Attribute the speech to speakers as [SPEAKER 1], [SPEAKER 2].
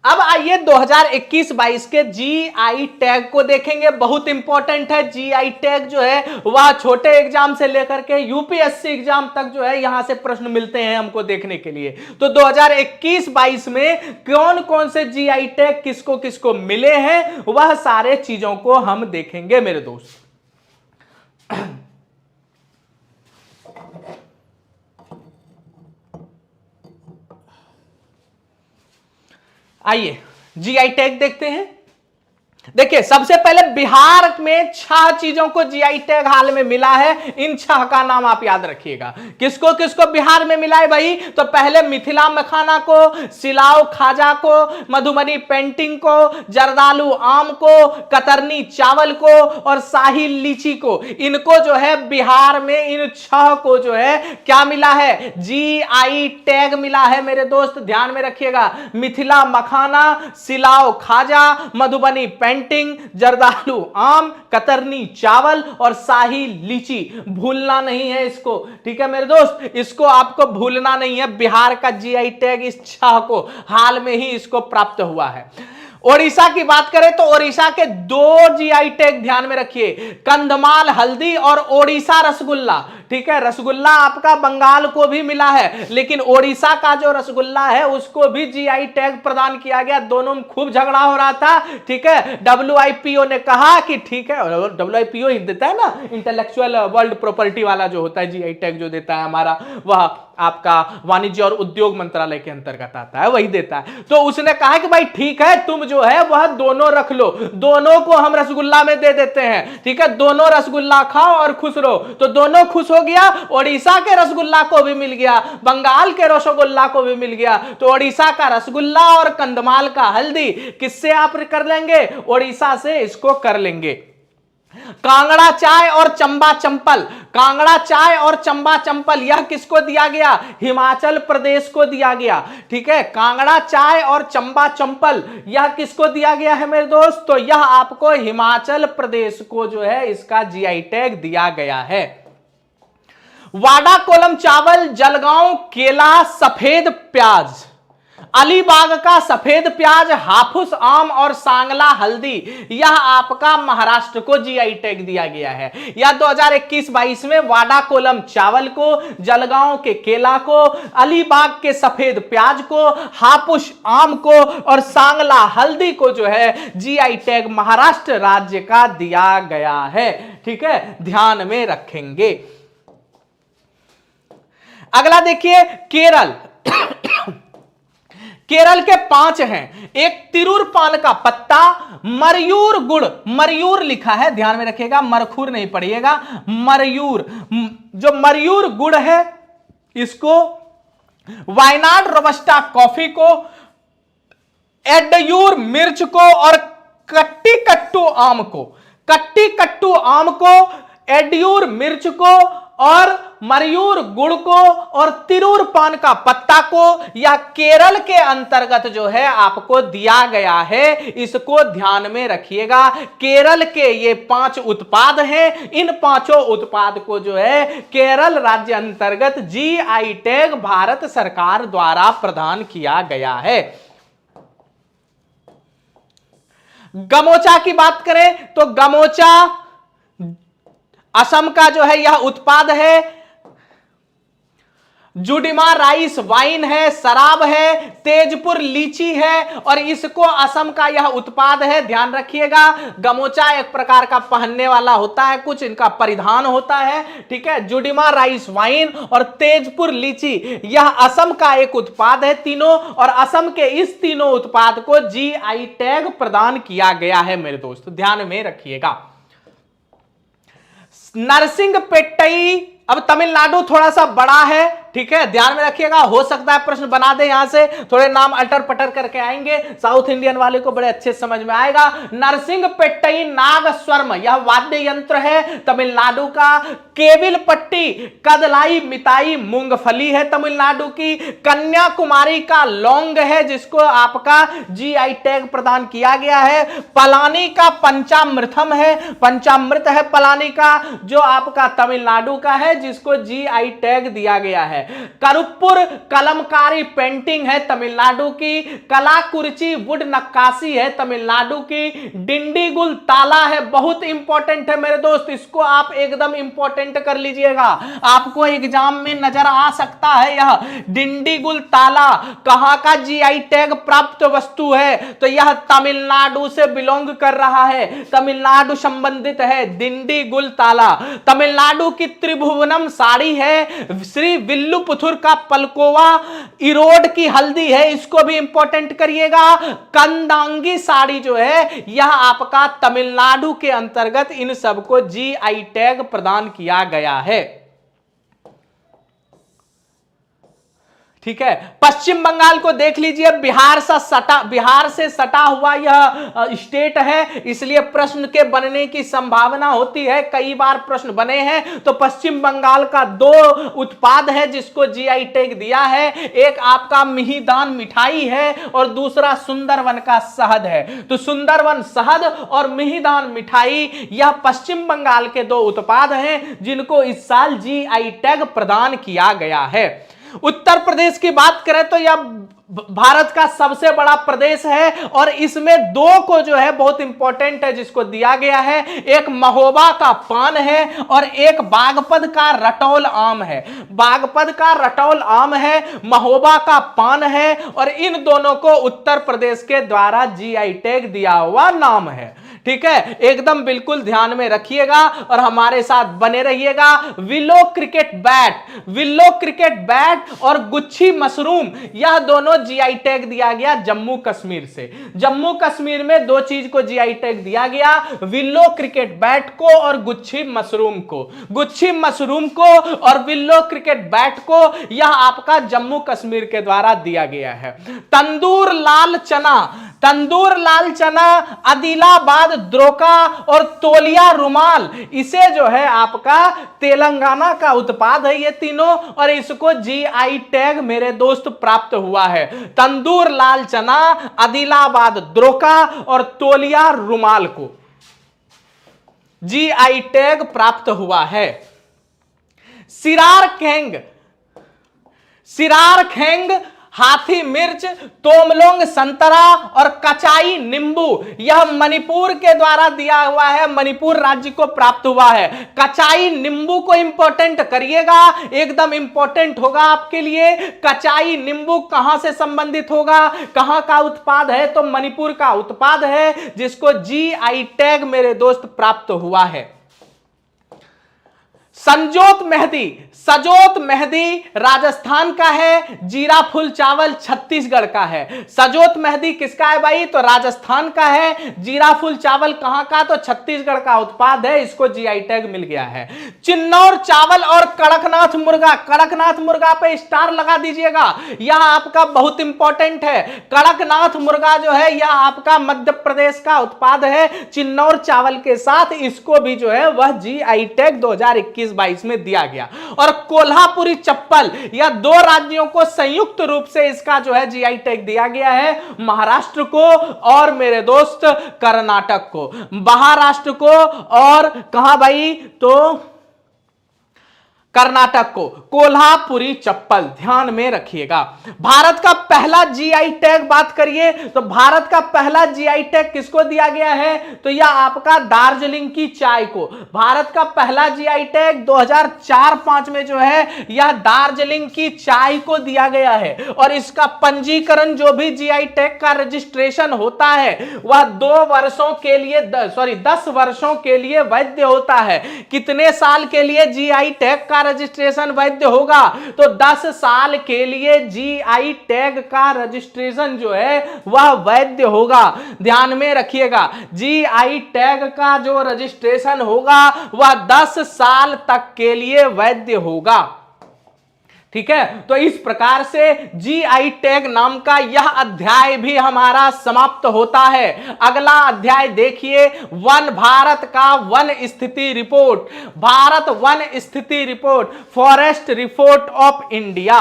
[SPEAKER 1] अब आइए 2021-22 के जीआई टैग को देखेंगे। बहुत इंपॉर्टेंट है जीआई टैग जो है वह छोटे एग्जाम से लेकर के यूपीएससी एग्जाम तक जो है यहां से प्रश्न मिलते हैं हमको देखने के लिए। तो 2021-22 में कौन कौन से जीआई टैग किसको किसको मिले हैं वह सारे चीजों को हम देखेंगे मेरे दोस्त। आइए जीआई टैग देखते हैं। देखिए सबसे पहले बिहार में 6 चीजों को जीआई टैग हाल में मिला है। इन 6 का नाम आप याद रखिएगा। किसको किसको बिहार में मिला है भाई? तो पहले मिथिला मखाना को, सिलाव खाजा को, मधुबनी पेंटिंग को, जर्दालू आम को, कतरनी चावल को और शाही लीची को। इनको जो है बिहार में इन 6 को जो है क्या मिला है? जीआई टैग मिला है मेरे दोस्त, ध्यान में रखिएगा। मिथिला मखाना, सिलाव खाजा, मधुबनी पेंटिंग, जर्दालू आम, कतरनी चावल और शाही लीची। भूलना नहीं है इसको, ठीक है मेरे दोस्त, इसको आपको भूलना नहीं है। बिहार का जीआई टैग इस 6 को हाल में ही इसको प्राप्त हुआ है। ओडिशा की बात करें तो ओडिशा के 2 जीआई टैग ध्यान में रखिए, कंधमाल हल्दी और ओडिशा रसगुल्ला। ठीक है, रसगुल्ला आपका बंगाल को भी मिला है, लेकिन ओडिशा का जो रसगुल्ला है उसको भी जीआई टैग प्रदान किया गया। दोनों में खूब झगड़ा हो रहा था। ठीक है, डब्ल्यूआईपीओ ने कहा कि ठीक है, डब्ल्यूआईपीओ ही देता है ना, इंटेलेक्चुअल वर्ल्ड प्रॉपर्टी वाला जो होता है जीआई टैग जो देता है हमारा, वह आपका वाणिज्य और उद्योग मंत्रालय के अंतर्गत आता है, वही देता है। तो उसने कहा कि भाई ठीक है, तुम जो है वह दोनों रख लो, दोनों को हम रसगुल्ला में दे देते हैं। ठीक है, दोनों रसगुल्ला खाओ और खुश रहो। तो दोनों खुश हो गया, ओडिशा के रसगुल्ला को भी मिल गया, बंगाल के रसगुल्ला को भी मिल गया। तो ओडिशा का रसगुल्ला और कंधमाल का हल्दी किससे आप कर लेंगे? ओडिशा से इसको कर लेंगे। कांगड़ा चाय और चंबा चंपल, कांगड़ा चाय और चंबा चंपल यह किसको दिया गया? हिमाचल प्रदेश को दिया गया। ठीक है, कांगड़ा चाय और चंबा चंपल यह किसको दिया गया है मेरे दोस्त? तो यह आपको हिमाचल प्रदेश को जो है इसका जीआई टैग दिया गया है। वाडा कोलम चावल, जलगांव केला, सफेद प्याज, अलीबाग का सफेद प्याज, हाफुस आम और सांगला हल्दी यह आपका महाराष्ट्र को जीआई टैग दिया गया है। यह 2021-22 में वाडा कोलम चावल को, जलगांव के केला को, अलीबाग के सफेद प्याज को, हाफुस आम को और सांगला हल्दी को जो है जीआई टैग महाराष्ट्र राज्य का दिया गया है। ठीक है, ध्यान में रखेंगे। अगला देखिए केरल। केरल के 5 हैं। एक तिरूर पान का पत्ता, मरयूर गुड़, मरयूर लिखा है ध्यान में रखिएगा, मरखूर नहीं पढ़िएगा, मरयूर। जो मरयूर गुड़ है इसको, वायनाड रोबस्टा कॉफी को, एडयूर मिर्च को और कट्टी कट्टू आम को, कट्टी कट्टू आम को, एडयूर मिर्च को और मरयूर गुड़ को और तिरूर पान का पत्ता को यह केरल के अंतर्गत जो है आपको दिया गया है। इसको ध्यान में रखिएगा। केरल के ये 5 उत्पाद हैं। इन 5 उत्पाद को जो है केरल राज्य अंतर्गत जीआई टैग भारत सरकार द्वारा प्रदान किया गया है। गमोचा की बात करें तो गमोचा असम का जो है यह उत्पाद है। जुडिमा राइस वाइन है, शराब है, तेजपुर लीची है और इसको असम का यह उत्पाद है। ध्यान रखिएगा, गमोचा एक प्रकार का पहनने वाला होता है, कुछ इनका परिधान होता है। ठीक है, जुडिमा राइस वाइन और तेजपुर लीची यह असम का एक उत्पाद है तीनों, और असम के इस तीनों उत्पाद को जीआई टैग प्रदान किया गया है मेरे दोस्त, ध्यान में रखिएगा। नरसिंहपेट्टई, अब तमिलनाडु थोड़ा सा बड़ा है, ठीक है, ध्यान में रखिएगा। हो सकता है प्रश्न बना दे, यहां से थोड़े नाम अटर पटर करके आएंगे, साउथ इंडियन वाले को बड़े अच्छे समझ में आएगा। नरसिंहपेट्टई नागस्वरम यह वाद्य यंत्र है तमिलनाडु का। केविलपट्टी कदलाई मिताई मूंगफली है तमिलनाडु की। कन्याकुमारी का लौंग है जिसको आपका जीआई टैग प्रदान किया गया है। पलानी का पंचामृतम है, पंचामृत है पलानी का, जो आपका तमिलनाडु का है, जिसको जीआई टैग दिया गया है। है। करुप्पुर कलमकारी पेंटिंग है तमिलनाडु की। कलाकुरिची वुड नक्काशी है तमिलनाडु की। डिंडीगुल ताला है, बहुत इंपॉर्टेंट है मेरे दोस्त, इसको आप एकदम इंपॉर्टेंट कर लीजिएगा, आपको एग्जाम में नजर आ सकता है। यह डिंडीगुल ताला कहां का जीआई टैग प्राप्त वस्तु है? तो यह तमिलनाडु से बिलोंग कर रहा है, तमिलनाडु संबंधित है। डिंडीगुल ताला तमिलनाडु की त्रिभुवनम साड़ी है। श्री विल्लुपुथुर का पलकोवा इरोड की हल्दी है, इसको भी इंपॉर्टेंट करिएगा। कंदांगी साड़ी जो है यह आपका तमिलनाडु के अंतर्गत इन सबको जीआई टैग प्रदान किया गया है। ठीक है, पश्चिम बंगाल को देख लीजिए, बिहार से सटा हुआ यह स्टेट है, इसलिए प्रश्न के बनने की संभावना होती है, कई बार प्रश्न बने हैं। तो पश्चिम बंगाल का 2 उत्पाद है जिसको जीआई टैग दिया है, एक आपका मिहिदान मिठाई है और दूसरा सुंदरवन का शहद है। तो सुंदरवन शहद और मिहिदान मिठाई यह पश्चिम बंगाल के 2 उत्पाद हैं जिनको इस साल जीआई टैग प्रदान किया गया है। उत्तर प्रदेश की बात करें तो यह भारत का सबसे बड़ा प्रदेश है और इसमें 2 को जो है बहुत इंपॉर्टेंट है जिसको दिया गया है, एक महोबा का पान है और एक बागपत का रटौल आम है। बागपत का रटौल आम है, महोबा का पान है और इन दोनों को उत्तर प्रदेश के द्वारा जीआई टैग दिया हुआ नाम है। ठीक है, एकदम बिल्कुल ध्यान में रखिएगा और हमारे साथ बने रहिएगा। विलो क्रिकेट बैट और गुच्छी मशरूम यह दोनों जीआई टैग दिया गया जम्मू कश्मीर से। जम्मू कश्मीर में 2 चीज को जीआई टैग दिया गया, विलो क्रिकेट बैट को और गुच्छी मशरूम को। गुच्छी मशरूम को और विलो क्रिकेट बैट को यह आपका जम्मू कश्मीर के द्वारा दिया गया है। तंदूर लाल चना, आदिलाबाद द्रोका और तोलिया रुमाल, इसे जो है आपका तेलंगाना का उत्पाद है ये तीनों, और इसको जीआई टैग मेरे दोस्त प्राप्त हुआ है। तंदूर लाल चना, आदिलाबाद द्रोका और तोलिया रुमाल को जीआई टैग प्राप्त हुआ है। सिरार खेंग, हाथी मिर्च, तोमलोंग संतरा और कचाई नींबू यह मणिपुर के द्वारा दिया हुआ है, मणिपुर राज्य को प्राप्त हुआ है। कचाई नींबू को इंपॉर्टेंट करिएगा, एकदम इंपॉर्टेंट होगा आपके लिए। कचाई नींबू कहां से संबंधित होगा, कहां का उत्पाद है? तो मणिपुर का उत्पाद है जिसको जीआई टैग मेरे दोस्त प्राप्त हुआ है। सजोत मेहदी राजस्थान का है, जीरा फुल चावल छत्तीसगढ़ का है। सजोत मेहदी किसका है भाई? तो राजस्थान का है। जीरा फुल चावल कहां का? तो छत्तीसगढ़ का उत्पाद है, इसको जीआई टैग मिल गया है। चिन्नौर चावल और कड़कनाथ मुर्गा पे स्टार लगा दीजिएगा, यह आपका बहुत इंपॉर्टेंट है। कड़कनाथ मुर्गा जो है यह आपका मध्य प्रदेश का उत्पाद है। चिन्नौर चावल के साथ इसको भी जो है वह जीआई टैग 2021-22 में दिया गया। और कोल्हापुरी चप्पल, यह 2 राज्यों को संयुक्त रूप से इसका जो है जीआई टैग दिया गया है, महाराष्ट्र को और मेरे दोस्त कर्नाटक को। महाराष्ट्र को और कहां भाई? तो कर्नाटक को कोल्हापुरी चप्पल, ध्यान में रखिएगा। भारत का पहला जीआई टैग बात करिए तो भारत का पहला जीआई टैग किसको दिया गया है? तो यह आपका दार्जिलिंग की चाय को। भारत का पहला जीआई टैग 2004-05 में जो है यह दार्जिलिंग की चाय को दिया गया है और इसका पंजीकरण जो भी जीआई टैग का रजिस्ट्रेशन होता है वह 10 वर्षों के लिए वैध होता है। कितने साल के लिए जीआई टैग का रजिस्ट्रेशन वैध होगा? तो 10 साल के लिए जीआई टैग का रजिस्ट्रेशन जो है वह वैध होगा। ध्यान में रखिएगा, जीआई टैग का जो रजिस्ट्रेशन होगा वह 10 साल तक के लिए वैध होगा। ठीक है, तो इस प्रकार से जीआई टैग नाम का यह अध्याय भी हमारा समाप्त होता है। अगला अध्याय देखिए, वन भारत का वन स्थिति रिपोर्ट, भारत वन स्थिति report, forest report of India.